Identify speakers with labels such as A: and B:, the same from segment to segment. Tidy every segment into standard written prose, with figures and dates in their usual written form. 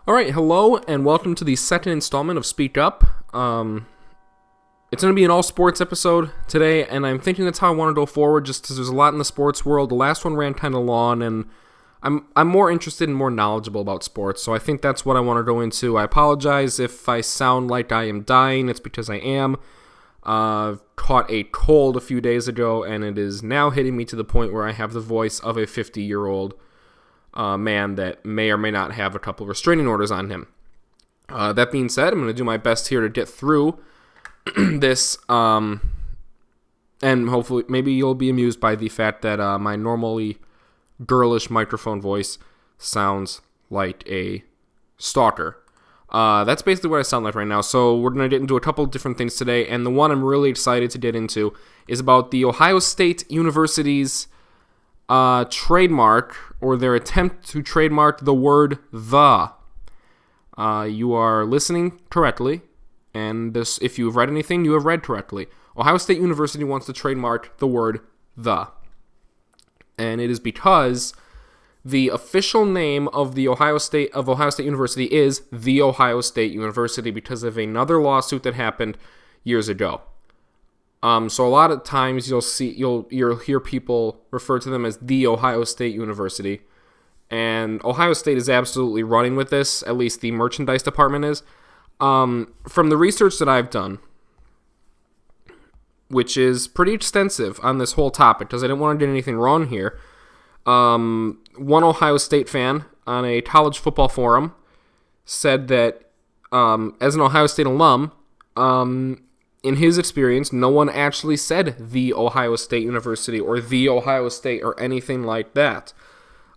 A: All right, hello, and welcome to the second installment of Speak Up. It's going to be an all-sports episode today, and I'm thinking that's how I want to go forward, just because there's a lot in the sports world. The last one ran kind of long, and I'm more interested and more knowledgeable about sports, so I think that's what I want to go into. I apologize if I sound like I am dying. It's because I am. Caught a cold a few days ago, and it is now hitting me to the point where I have the voice of a 50-year-old man that may or may not have a couple of restraining orders on him. That being said, I'm going to do my best here to get through this, and hopefully maybe you'll be amused by the fact that my normally girlish microphone voice sounds like a stalker. That's basically what I sound like right now. So we're going to get into a couple of different things today, and the one I'm really excited to get into is about the Ohio State University's trademark, or their attempt to trademark the word "the." You are listening correctly, and this, if you have read anything, you have read correctly. Ohio State University wants to trademark the word "the," and it is because the official name of Ohio State University is The Ohio State University because of another lawsuit that happened years ago. So a lot of times you'll hear people refer to them as The Ohio State University, and Ohio State is absolutely running with this. At least the merchandise department is. From the research that I've done, which is pretty extensive on this whole topic, because I didn't want to get anything wrong here. One Ohio State fan on a college football forum said that as an Ohio State alum, in his experience, no one actually said The Ohio State University or The Ohio State or anything like that.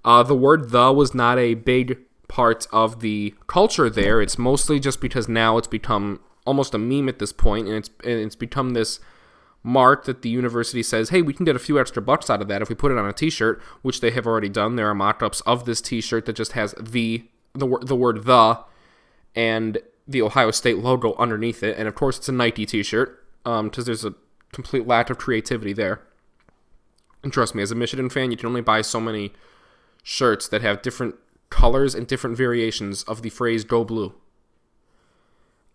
A: The word "the" was not a big part of the culture there. It's mostly just because now it's become almost a meme at this point, and it's become this mark that the university says, hey, we can get a few extra bucks out of that if we put it on a t-shirt, which they have already done. There are mock-ups of this t-shirt that just has the word "the" and the Ohio State logo underneath it, and of course it's a Nike t-shirt, because there's a complete lack of creativity there. And trust me, as a Michigan fan, you can only buy so many shirts that have different colors and different variations of the phrase "Go Blue."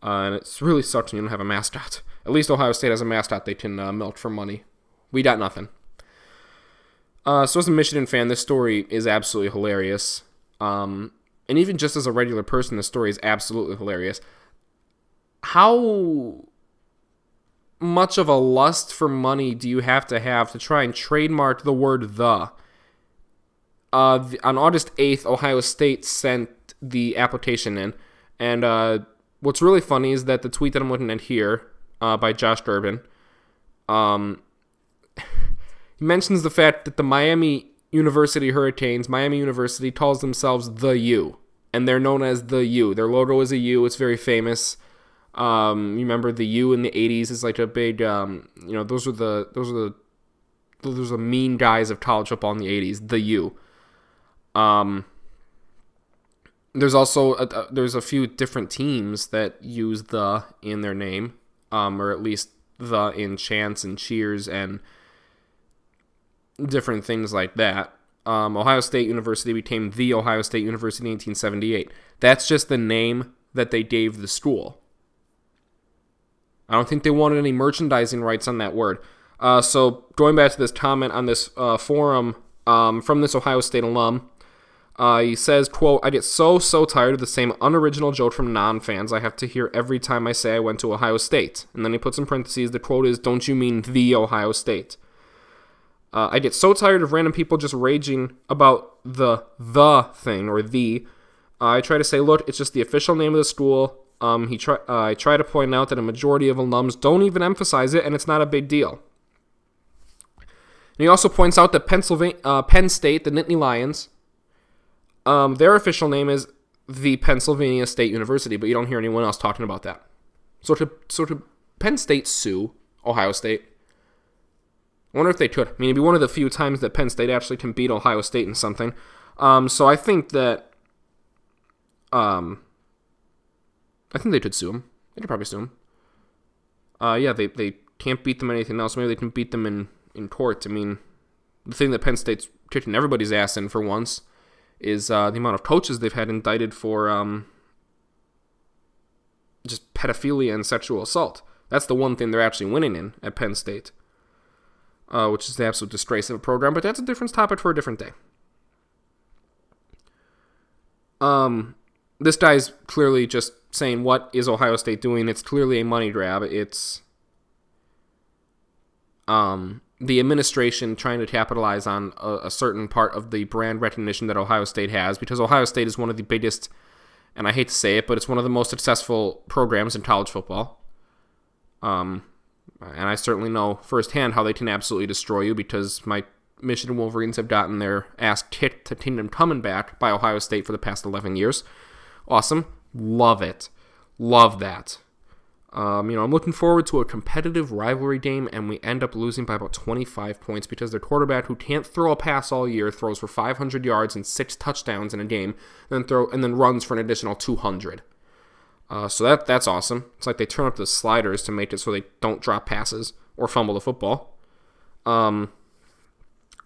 A: And it's really sucks when you don't have a mascot. At least Ohio State has a mascot they can milk for money. We got nothing. So as a Michigan fan, this story is absolutely hilarious. And even just as a regular person, this story is absolutely hilarious. How much of a lust for money do you have to try and trademark the word "the"? On August 8th, Ohio State sent the application in. And what's really funny is that the tweet that I'm looking at here by Josh Durbin, he mentions the fact that the Miami University Hurricanes, Miami University, calls themselves the U, and they're known as the U. Their logo is a U. It's very famous. You remember the U in the 80s is like a big, those are the mean guys of college football in the 80s, the U. There's also there's a few different teams that use "the" in their name, or at least "the" in chants and cheers and different things like that. Ohio State University became The Ohio State University in 1878. That's just the name that they gave the school. I don't think they wanted any merchandising rights on that word. So going back to this comment on this forum from this Ohio State alum, he says, quote, "I get so tired of the same unoriginal joke from non-fans I have to hear every time I say I went to Ohio State." And then he puts in parentheses, the quote is, "Don't you mean The Ohio State?" I get so tired of random people just raging about the thing, or "the." I try to say, look, it's just the official name of the school. I try to point out that a majority of alums don't even emphasize it, and it's not a big deal. And he also points out that Penn State, the Nittany Lions, their official name is the Pennsylvania State University, but you don't hear anyone else talking about that. So to Penn State sue Ohio State, I wonder if they could. I mean, it'd be one of the few times that Penn State actually can beat Ohio State in something. So I think that, I think they could sue them. They could probably sue them. Yeah, they can't beat them in anything else. Maybe they can beat them in court. I mean, the thing that Penn State's kicking everybody's ass in for once is the amount of coaches they've had indicted for pedophilia and sexual assault. That's the one thing they're actually winning in at Penn State, which is the absolute disgrace of a program, but that's a different topic for a different day. This guy's clearly just saying, what is Ohio State doing? It's clearly a money grab. It's the administration trying to capitalize on a certain part of the brand recognition that Ohio State has, because Ohio State is one of the biggest, and I hate to say it, but it's one of the most successful programs in college football. And I certainly know firsthand how they can absolutely destroy you, because my Michigan Wolverines have gotten their ass kicked to Kingdom coming back by Ohio State for the past 11 years. Awesome. Love it. Love that. I'm looking forward to a competitive rivalry game, and we end up losing by about 25 points because their quarterback, who can't throw a pass all year, throws for 500 yards and 6 touchdowns in a game, and then runs for an additional 200. So that's awesome. It's like they turn up the sliders to make it so they don't drop passes or fumble the football. I'm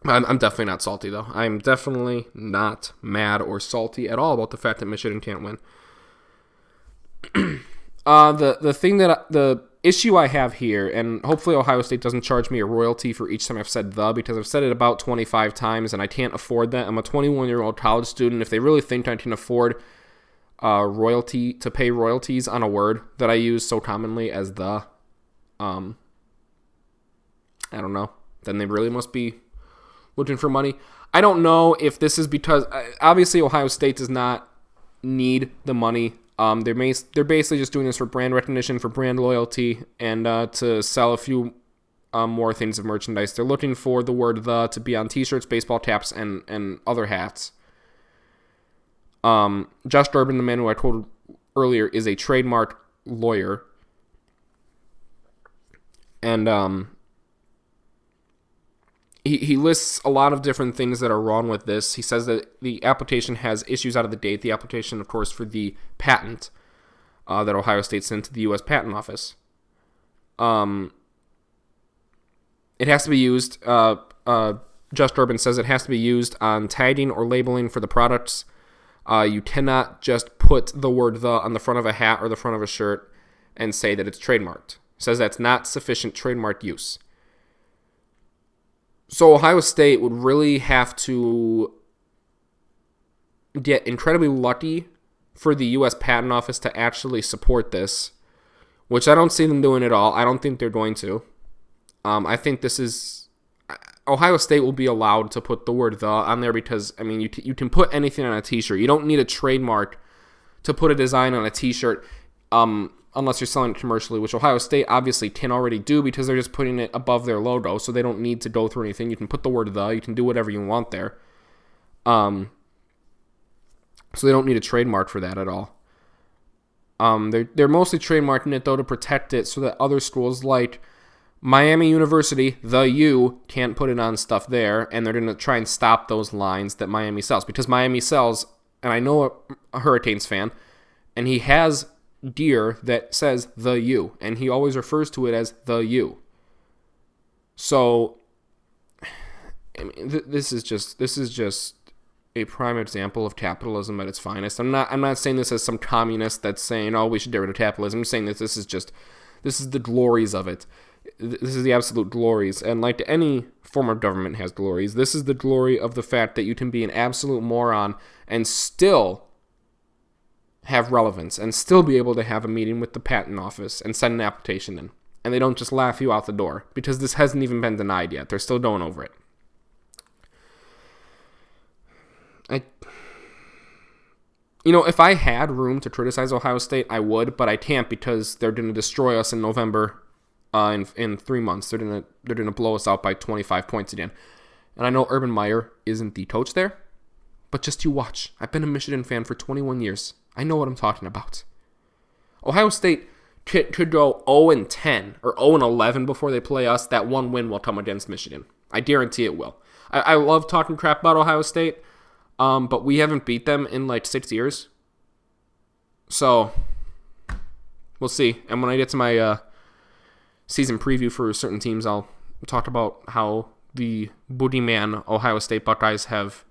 A: definitely not salty, though. I'm definitely not mad or salty at all about the fact that Michigan can't win. The issue I have here, and hopefully Ohio State doesn't charge me a royalty for each time I've said because I've said it about 25 times, and I can't afford that. I'm a 21-year-old college student. If they really think I can afford royalty to pay royalties on a word that I use so commonly as I don't know, then they really must be looking for money. I don't know if this is because, obviously Ohio State does not need the money. They're basically just doing this for brand recognition, for brand loyalty, and to sell a few more things of merchandise. They're looking for the word "the" to be on T-shirts, baseball caps, and other hats. Josh Durbin, the man who I told earlier, is a trademark lawyer, and he lists a lot of different things that are wrong with this. He says that the application has issues out of the date. The application, of course, for the patent that Ohio State sent to the U.S. Patent Office. It has to be used. Josh Durbin says it has to be used on tagging or labeling for the products. You cannot just put the word "the" on the front of a hat or the front of a shirt and say that it's trademarked. Says that's not sufficient trademark use. So Ohio State would really have to get incredibly lucky for the U.S. Patent Office to actually support this, which I don't see them doing at all. I don't think they're going to. I think this is... Ohio State will be allowed to put the word "the" on there because, I mean, you can put anything on a T-shirt. You don't need a trademark to put a design on a T-shirt unless you're selling it commercially, which Ohio State obviously can already do because they're just putting it above their logo, so they don't need to go through anything. You can put the word "the," you can do whatever you want there. So they don't need a trademark for that at all. They're mostly trademarking it, though, to protect it so that other schools like Miami University, the U, can't put it on stuff there, and they're going to try and stop those lines that Miami sells. Because Miami sells, and I know a Hurricanes fan, and he has gear that says the U, and he always refers to it as the U. So, I mean, this is just a prime example of capitalism at its finest. I'm not saying this as some communist that's saying, oh, we should get rid of capitalism. I'm saying that this is the glories of it. This is the absolute glories, and like any form of government has glories, this is the glory of the fact that you can be an absolute moron and still have relevance and still be able to have a meeting with the patent office and send an application in. And they don't just laugh you out the door because this hasn't even been denied yet. They're still going over it. If I had room to criticize Ohio State, I would, but I can't because they're going to destroy us in November. In 3 months, they're gonna blow us out by 25 points again. And I know Urban Meyer isn't the coach there, but just you watch. I've been a Michigan fan for 21 years. I know what I'm talking about. Ohio State could go 0-10 or 0-11 before they play us. That one win will come against Michigan. I guarantee it will. I love talking crap about Ohio State, but we haven't beat them in like 6 years. So we'll see. And when I get to my season preview for certain teams, I'll talk about how the boogeyman Ohio State Buckeyes have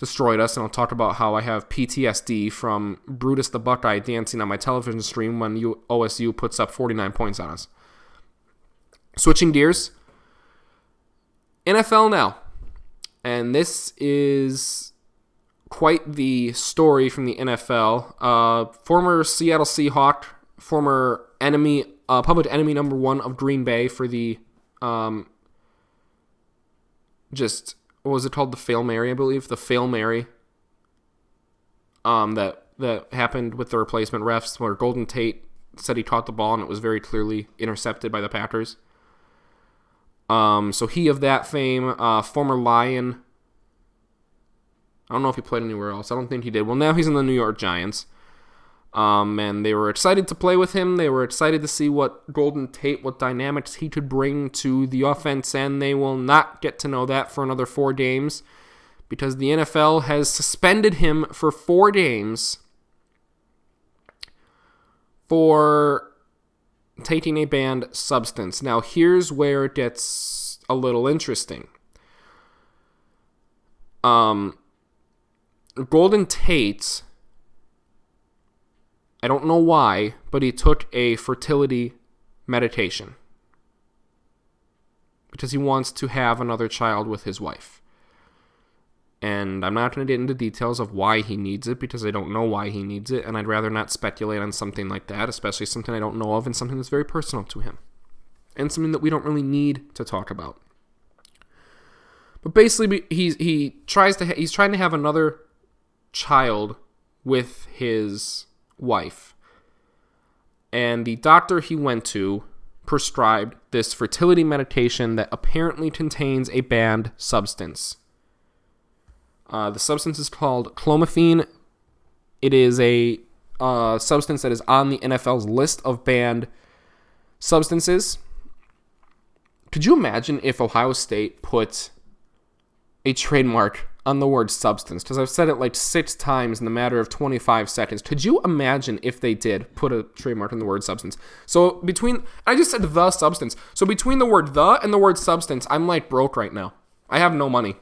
A: destroyed us, and I'll talk about how I have PTSD from Brutus the Buckeye dancing on my television stream when OSU puts up 49 points on us. Switching gears, NFL now. And this is quite the story from the NFL. Former Seattle Seahawk, former enemy, public enemy number one of Green Bay for the, what was it called? The Fail Mary, I believe. The Fail Mary. That happened with the replacement refs where Golden Tate said he caught the ball and it was very clearly intercepted by the Packers. So he of that fame, former Lion. I don't know if he played anywhere else. I don't think he did. Well, now he's in the New York Giants. And they were excited to play with him. They were excited to see what Golden Tate, what dynamics he could bring to the offense, and they will not get to know that for another 4 games because the NFL has suspended him for 4 games for taking a banned substance. Now, here's where it gets a little interesting. Golden Tate, I don't know why, but he took a fertility medication because he wants to have another child with his wife. And I'm not going to get into details of why he needs it because I don't know why he needs it, and I'd rather not speculate on something like that, especially something I don't know of and something that's very personal to him and something that we don't really need to talk about. But basically, he's trying to have another child with his wife, and the doctor he went to prescribed this fertility medication that apparently contains a banned substance. The substance is called clomiphene. It is a substance that is on the NFL's list of banned substances. Could you imagine if Ohio State put a trademark on the word substance? Because I've said it like 6 times in the matter of 25 seconds. Could you imagine if they did put a trademark on the word substance? So I just said the substance. So between the word the and the word substance, I'm like broke right now. I have no money.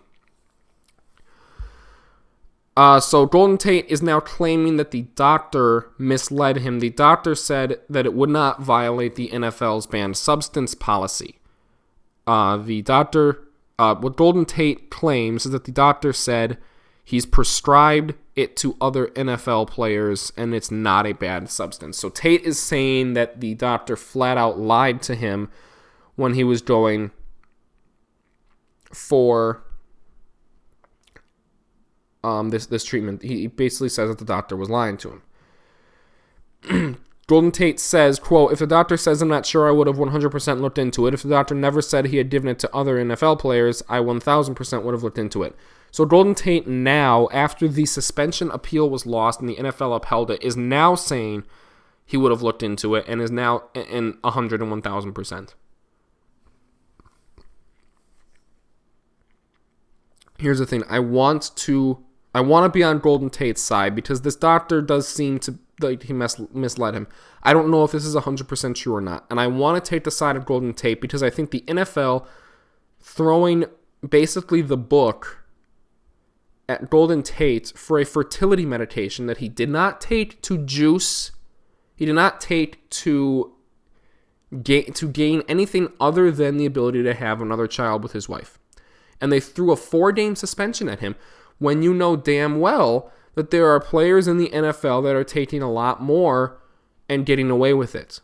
A: So Golden Tate is now claiming that the doctor misled him. The doctor said that it would not violate the NFL's banned substance policy. What Golden Tate claims is that the doctor said he's prescribed it to other NFL players and it's not a bad substance. So Tate is saying that the doctor flat out lied to him when he was going for this treatment. He basically says that the doctor was lying to him. Golden Tate says, quote, "If the doctor says I'm not sure, I would have 100% looked into it. If the doctor never said he had given it to other NFL players, I 1,000% would have looked into it." So Golden Tate now, after the suspension appeal was lost and the NFL upheld it, is now saying he would have looked into it and is now in 101,000%. Here's the thing. I want to be on Golden Tate's side because this doctor does seem to like he misled him. I don't know if this is 100% true or not. And I want to take the side of Golden Tate because I think the NFL throwing basically the book at Golden Tate for a fertility medication that he did not take to juice, he did not take to gain anything other than the ability to have another child with his wife. And they threw a 4-game suspension at him when you know damn well that there are players in the NFL that are taking a lot more and getting away with it.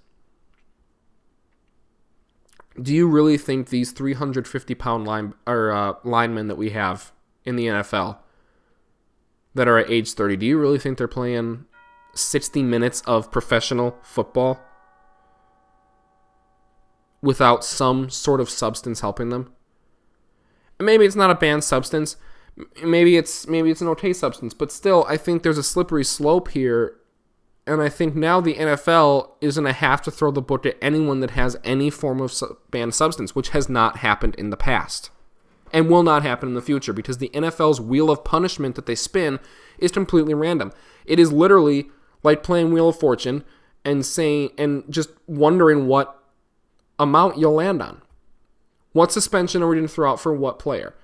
A: Do you really think these 350-pound linemen that we have in the NFL that are at age 30, do you really think they're playing 60 minutes of professional football without some sort of substance helping them? Maybe it's not a banned substance. Maybe it's an okay substance. But still, I think there's a slippery slope here. And I think now the NFL is going to have to throw the book at anyone that has any form of banned substance, which has not happened in the past. And will not happen in the future because the NFL's wheel of punishment that they spin is completely random. It is literally like playing Wheel of Fortune and just wondering what amount you'll land on. What suspension are we going to throw out for what player?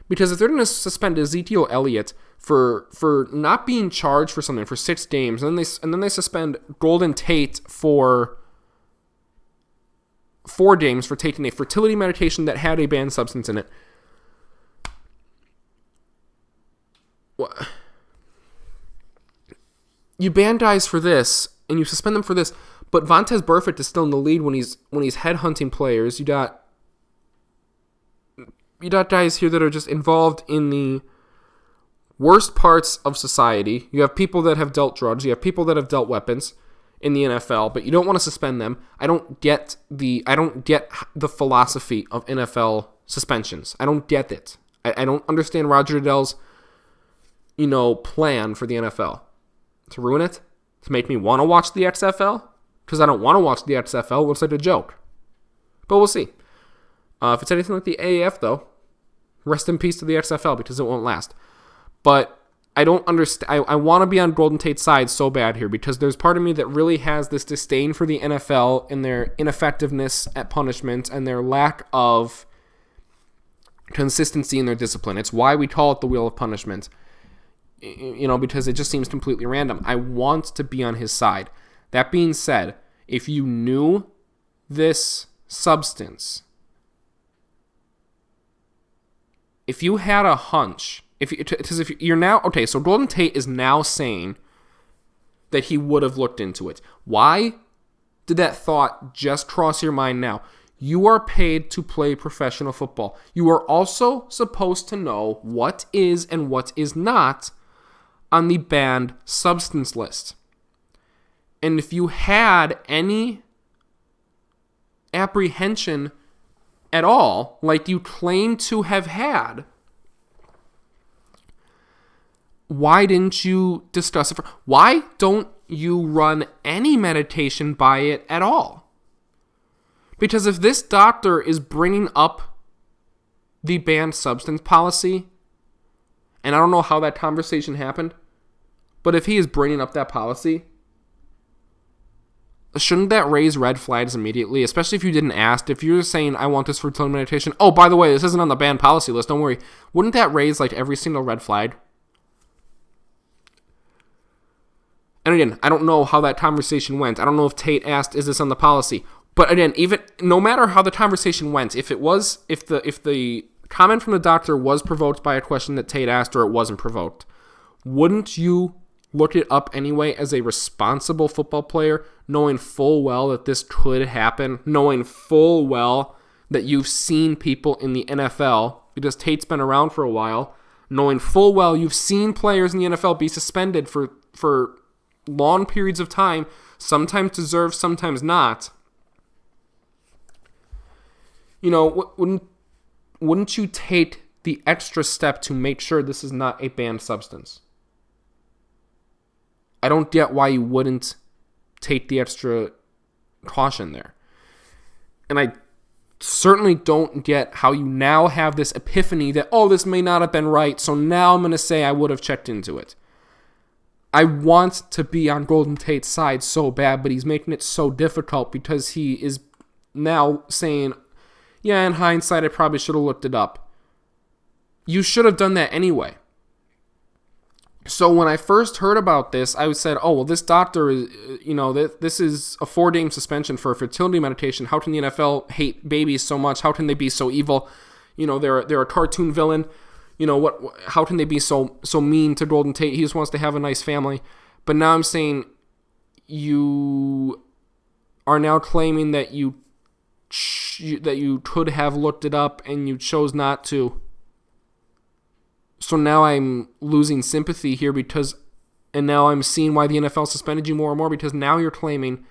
A: Because if they're going to suspend Ezekiel Elliott for not being charged for something for 6 games, and then they suspend Golden Tate for 4 games for taking a fertility medication that had a banned substance in it. What? You ban guys for this, and you suspend them for this, but Vontaze Burfict is still in the lead when he's headhunting players. You got guys here that are just involved in the worst parts of society. You have people that have dealt drugs. You have people that have dealt weapons in the NFL, but you don't want to suspend them. I don't get the philosophy of NFL suspensions. I don't get it. I don't understand Roger Goodell's plan for the NFL. To ruin it? To make me want to watch the XFL? Because I don't want to watch the XFL. It looks like a joke. But we'll see. If it's anything like the AAF, though, rest in peace to the XFL because it won't last. But I don't understand. I want to be on Golden Tate's side so bad here because there's part of me that really has this disdain for the NFL and their ineffectiveness at punishment and their lack of consistency in their discipline. It's why we call it the wheel of punishment. Because it just seems completely random. I want to be on his side. That being said, if you knew this substance, if you had a hunch, if you're now, okay, so Golden Tate is now saying that he would have looked into it. Why did that thought just cross your mind now? You are paid to play professional football. You are also supposed to know what is and what is not on the banned substance list. And if you had any apprehension at all, like you claim to have had, why didn't you discuss it? Why don't you run any meditation by it at all? Because if this doctor is bringing up the banned substance policy, and I don't know how that conversation happened, but if he is bringing up that policy, shouldn't that raise red flags immediately? Especially if you didn't ask. If you're saying, I want this for fertility meditation. Oh, by the way, this isn't on the banned policy list. Don't worry. Wouldn't that raise every single red flag? And again, I don't know how that conversation went. I don't know if Tate asked, is this on the policy? But again, even no matter how the conversation went, if the comment from the doctor was provoked by a question that Tate asked or it wasn't provoked, wouldn't you look it up anyway as a responsible football player, knowing full well that this could happen, knowing full well that you've seen people in the NFL, because Tate's been around for a while, knowing full well you've seen players in the NFL be suspended for long periods of time, sometimes deserved, sometimes not. Wouldn't you take the extra step to make sure this is not a banned substance? I don't get why you wouldn't take the extra caution there. And I certainly don't get how you now have this epiphany that, this may not have been right, so now I'm going to say I would have checked into it. I want to be on Golden Tate's side so bad, but he's making it so difficult because he is now saying, yeah, in hindsight, I probably should have looked it up. You should have done that anyway. So when I first heard about this, I said, this doctor is, this is a 4-game suspension for a fertility medication. How can the NFL hate babies so much? How can they be so evil? They're a cartoon villain. How can they be so mean to Golden Tate? He just wants to have a nice family. But now I'm saying you are now claiming that you could have looked it up and you chose not to. So now I'm losing sympathy here and now I'm seeing why the NFL suspended you more and more, because now you're claiming,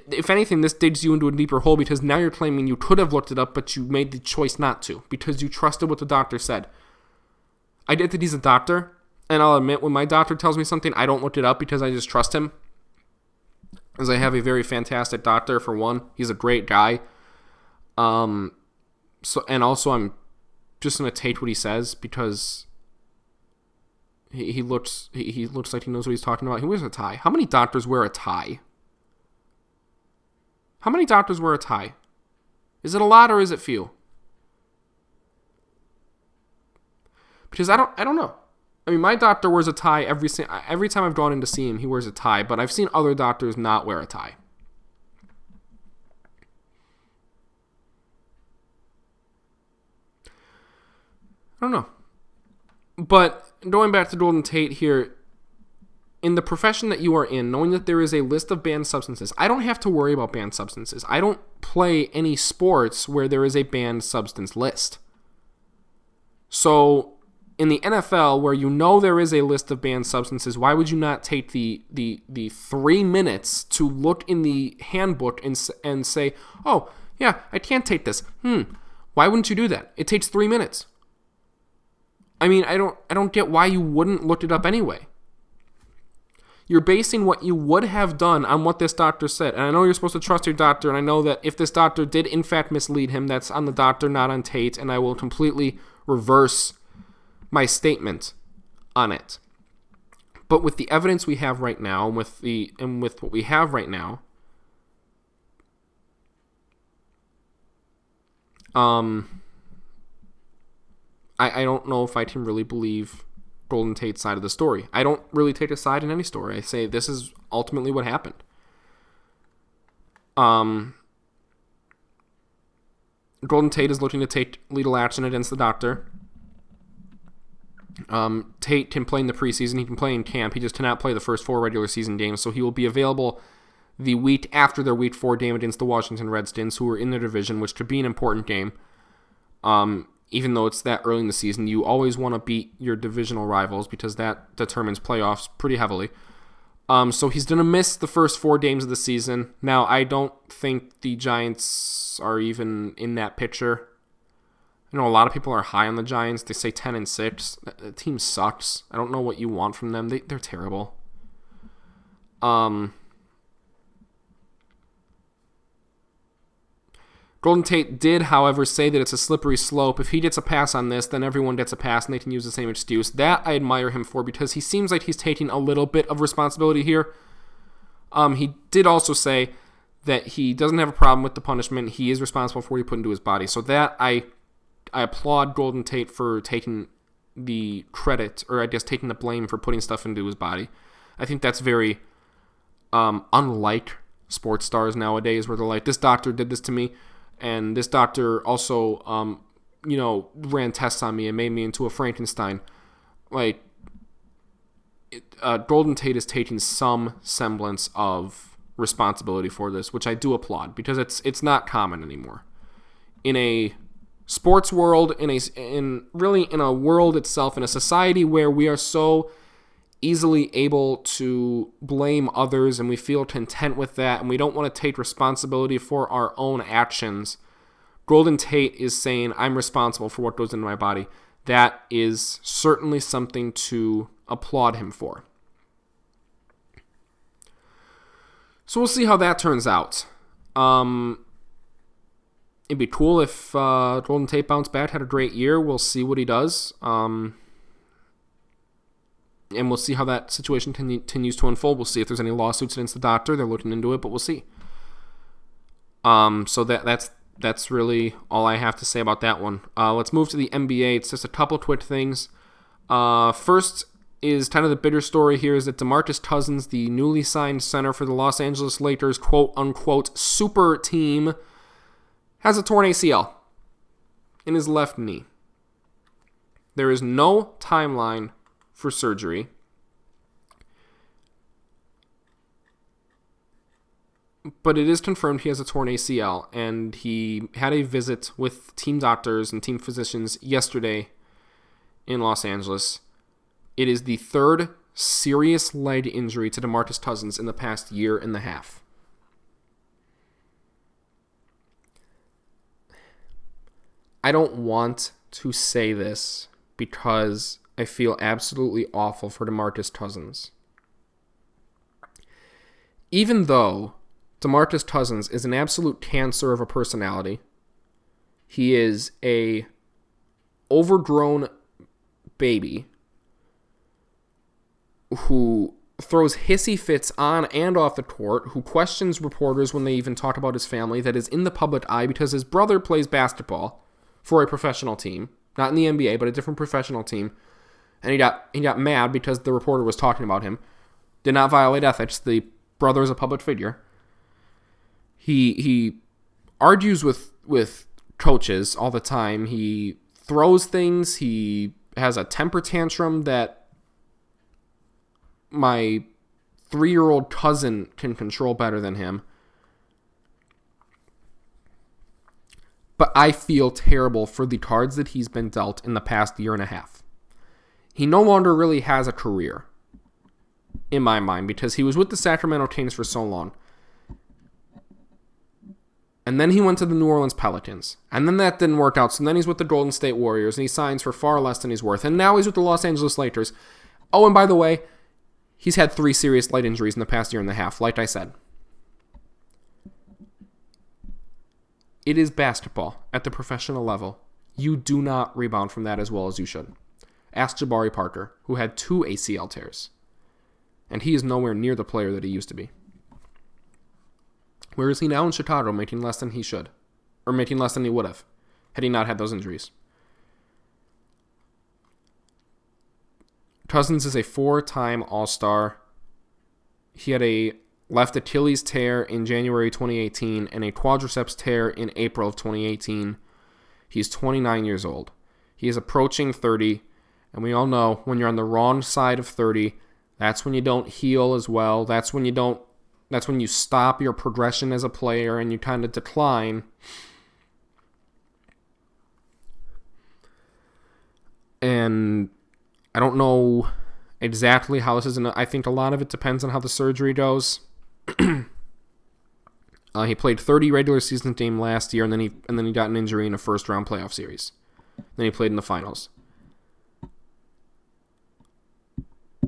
A: if anything, this digs you into a deeper hole, because now you're claiming you could have looked it up, but you made the choice not to because you trusted what the doctor said. I get that he's a doctor, and I'll admit when my doctor tells me something, I don't look it up because I just trust him, as I have a very fantastic doctor for one. He's a great guy. And also I'm just going to take what he says because he looks like he knows what he's talking about. He wears a tie. How many doctors wear a tie? How many doctors wear a tie? Is it a lot or is it few? Because I don't know. I mean, my doctor wears a tie every time I've gone in to see him. He wears a tie, but I've seen other doctors not wear a tie. I don't know. But going back to Golden Tate here, in the profession that you are in, knowing that there is a list of banned substances, I don't have to worry about banned substances. I don't play any sports where there is a banned substance list. So in the NFL, where you know there is a list of banned substances, why would you not take the 3 minutes to look in the handbook and say, oh, yeah, I can't take this. Why wouldn't you do that? It takes 3 minutes. I mean, I don't get why you wouldn't look it up anyway. You're basing what you would have done on what this doctor said. And I know you're supposed to trust your doctor, and I know that if this doctor did in fact mislead him, that's on the doctor, not on Tate, and I will completely reverse my statement on it. But with the evidence we have right now, and with what we have right now, I don't know if I can really believe Golden Tate's side of the story. I don't really take a side in any story. I say this is ultimately what happened. Golden Tate is looking to take legal action against the doctor. Tate can play in the preseason. He can play in camp. He just cannot play the first 4 regular season games, so he will be available the week after their Week 4 game against the Washington Redskins, who are in their division, which could be an important game. Even though it's that early in the season, you always want to beat your divisional rivals because that determines playoffs pretty heavily. So he's going to miss the first 4 games of the season. Now, I don't think the Giants are even in that picture. I know a lot of people are high on the Giants. They say 10-6. The team sucks. I don't know what you want from them. They're terrible. Golden Tate did, however, say that it's a slippery slope. If he gets a pass on this, then everyone gets a pass and they can use the same excuse. That I admire him for because he seems like he's taking a little bit of responsibility here. He did also say that he doesn't have a problem with the punishment. He is responsible for what he put into his body. So that I applaud Golden Tate for taking the credit, or I guess taking the blame for putting stuff into his body. I think that's very unlike sports stars nowadays, where they're like, this doctor did this to me. And this doctor also, ran tests on me and made me into a Frankenstein. Like, Golden Tate is taking some semblance of responsibility for this, which I do applaud because it's not common anymore. In a sports world, in a world itself, in a society where we are so easily able to blame others and we feel content with that and we don't want to take responsibility for our own actions, Golden Tate is saying, I'm responsible for what goes into my body. That is certainly something to applaud him for. So we'll see how that turns out. It'd be cool if Golden Tate bounced back, had a great year. We'll see what he does. And we'll see how that situation continues to unfold. We'll see if there's any lawsuits against the doctor. They're looking into it, but we'll see. So that's really all I have to say about that one. Let's move to the NBA. It's just a couple quick things. First is kind of the bigger story here is that Demarcus Cousins, the newly signed center for the Los Angeles Lakers, quote-unquote super team, has a torn ACL in his left knee. There is no timeline for surgery. But it is confirmed he has a torn ACL, and he had a visit with team doctors and team physicians yesterday in Los Angeles. It is the 3rd serious leg injury to Demarcus Cousins in the past year and a half. I don't want to say this because I feel absolutely awful for Demarcus Cousins. Even though Demarcus Cousins is an absolute cancer of a personality, he is a overgrown baby who throws hissy fits on and off the court, who questions reporters when they even talk about his family, that is in the public eye because his brother plays basketball for a professional team, not in the NBA, but a different professional team, and he got mad because the reporter was talking about him. Did not violate ethics. The brother is a public figure. He argues with coaches all the time. He throws things. He has a temper tantrum that my 3-year-old cousin can control better than him. But I feel terrible for the cards that he's been dealt in the past year and a half. He no longer really has a career, in my mind, because he was with the Sacramento Kings for so long. And then he went to the New Orleans Pelicans. And then that didn't work out. So then he's with the Golden State Warriors, and he signs for far less than he's worth. And now he's with the Los Angeles Lakers. Oh, and by the way, he's had 3 serious leg injuries in the past year and a half, like I said. It is basketball at the professional level. You do not rebound from that as well as you should. Ask Jabari Parker, who had 2 ACL tears. And he is nowhere near the player that he used to be. Where is he now in Chicago, making less than he should? Or making less than he would have, had he not had those injuries. Cousins is a 4-time All-Star. He had a left Achilles tear in January 2018 and a quadriceps tear in April of 2018. He's 29 years old. He is approaching 30, and we all know when you're on the wrong side of 30, that's when you don't heal as well. That's when you stop your progression as a player and you kind of decline. And I don't know exactly how this is. I think a lot of it depends on how the surgery goes. He played 30 regular season games last year, and then he got an injury in a first-round playoff series. Then he played in the finals.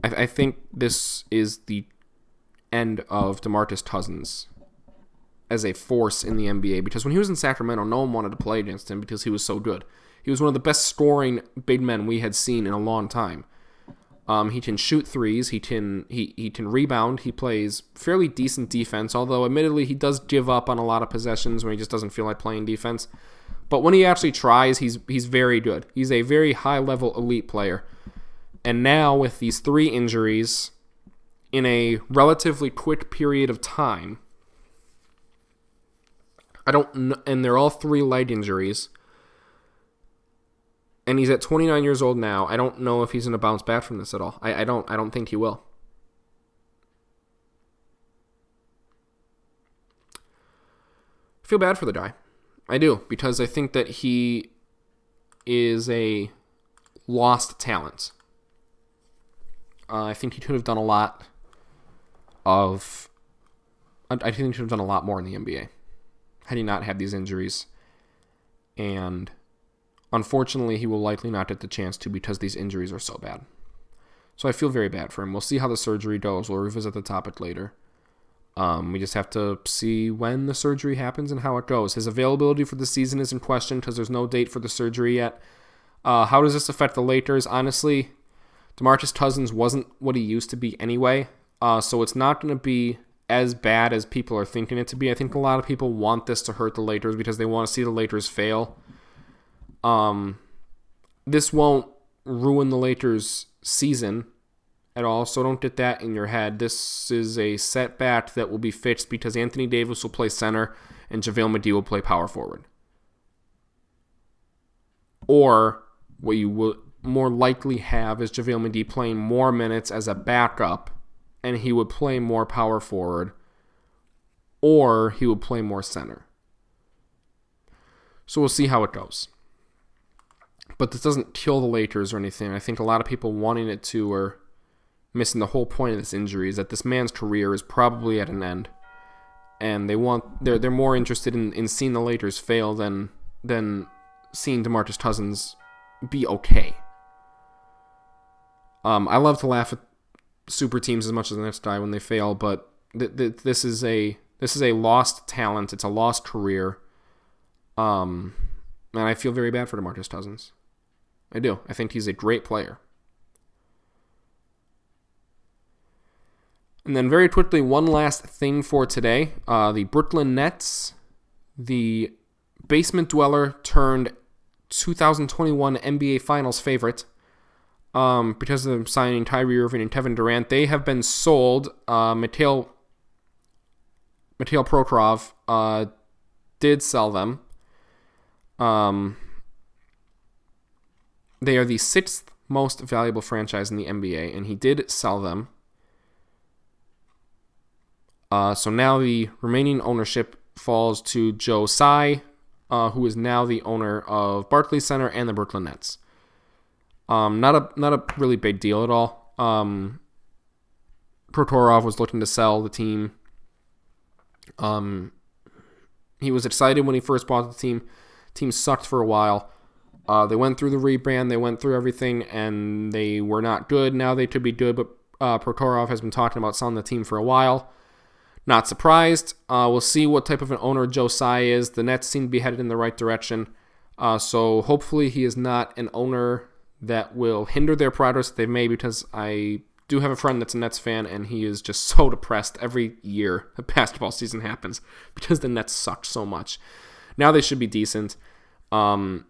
A: I think this is the end of Demarcus Cousins as a force in the NBA, because when he was in Sacramento, no one wanted to play against him because he was so good. He was one of the best scoring big men we had seen in a long time. He can shoot threes. He can rebound. He plays fairly decent defense, although admittedly he does give up on a lot of possessions when he just doesn't feel like playing defense. But when he actually tries, he's very good. He's a very high-level elite player. And now with these 3 injuries in a relatively quick period of time, and they're all 3 leg injuries. And he's at 29 years old now. I don't know if he's going to bounce back from this at all. I don't think he will. I feel bad for the guy. I do, because I think that he is a lost talent. I think he could have done a lot of... I think he could have done a lot more in the NBA had he not had these injuries. And unfortunately, he will likely not get the chance to because these injuries are so bad. So I feel very bad for him. We'll see how the surgery goes. We'll revisit the topic later. We just have to see when the surgery happens and how it goes. His availability for the season is in question because there's no date for the surgery yet. How does this affect the Lakers? Honestly, Demarcus Cousins wasn't what he used to be anyway, so it's not going to be as bad as people are thinking it to be. I think a lot of people want this to hurt the Lakers because they want to see the Lakers fail. This won't ruin the Lakers' season at all, so don't get that in your head. This is a setback that will be fixed because Anthony Davis will play center and JaVale McGee will play power forward. Or what you will more likely have is JaVale McGee playing more minutes as a backup, and he would play more power forward, or he would play more center. So we'll see how it goes. But this doesn't kill the Lakers or anything. I think a lot of people wanting it to are missing the whole point of this injury, is that this man's career is probably at an end. And they're more interested in seeing the Lakers fail than seeing Demarcus Cousins be okay. I love to laugh at super teams as much as the next guy when they fail, but this is a lost talent. It's a lost career. And I feel very bad for Demarcus Cousins. I do. I think he's a great player. And then very quickly, one last thing for today. The Brooklyn Nets, the basement dweller turned 2021 NBA Finals favorite. Because of them signing Kyrie Irving and Kevin Durant, they have been sold. Mikhail Prokhorov did sell them. They are the 6th most valuable franchise in the NBA, and he did sell them. So now the remaining ownership falls to Joe Tsai, who is now the owner of Barclays Center and the Brooklyn Nets. Not a really big deal at all. Prokhorov was looking to sell the team. He was excited when he first bought the team. Team sucked for a while. They went through the rebrand. They went through everything, and they were not good. Now they could be good, but Prokhorov has been talking about selling the team for a while. Not surprised. We'll see what type of an owner Joe Tsai is. The Nets seem to be headed in the right direction. So hopefully he is not an owner that will hinder their progress they've made, because I do have a friend that's a Nets fan, and he is just so depressed every year a basketball season happens because the Nets sucked so much. Now they should be decent. In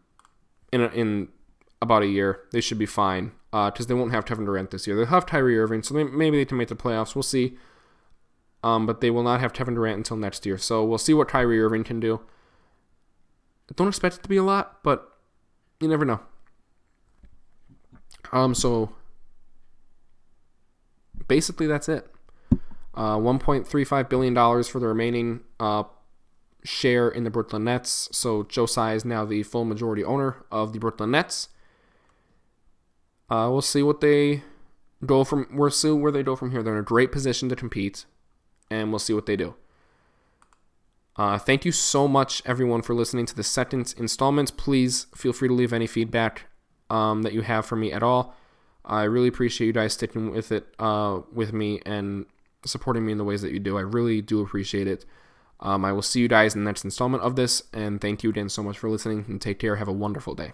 A: about a year, they should be fine because they won't have Kevin Durant this year. They'll have Kyrie Irving, so maybe they can make the playoffs. We'll see. But they will not have Kevin Durant until next year. So we'll see what Kyrie Irving can do. I don't expect it to be a lot, but you never know. So basically that's it. $1.35 billion for the remaining share in the Brooklyn Nets. So Joe Tsai is now the full majority owner of the Brooklyn Nets. We'll see what they go from. We'll see where they go from here. They're in a great position to compete, and we'll see what they do. Thank you so much, everyone, for listening to the second installment. Please feel free to leave any feedback that you have for me at all. I really appreciate you guys sticking with it with me and supporting me in the ways that you do. I really do appreciate it. I will see you guys in the next installment of this, and thank you again so much for listening, and take care. Have a wonderful day.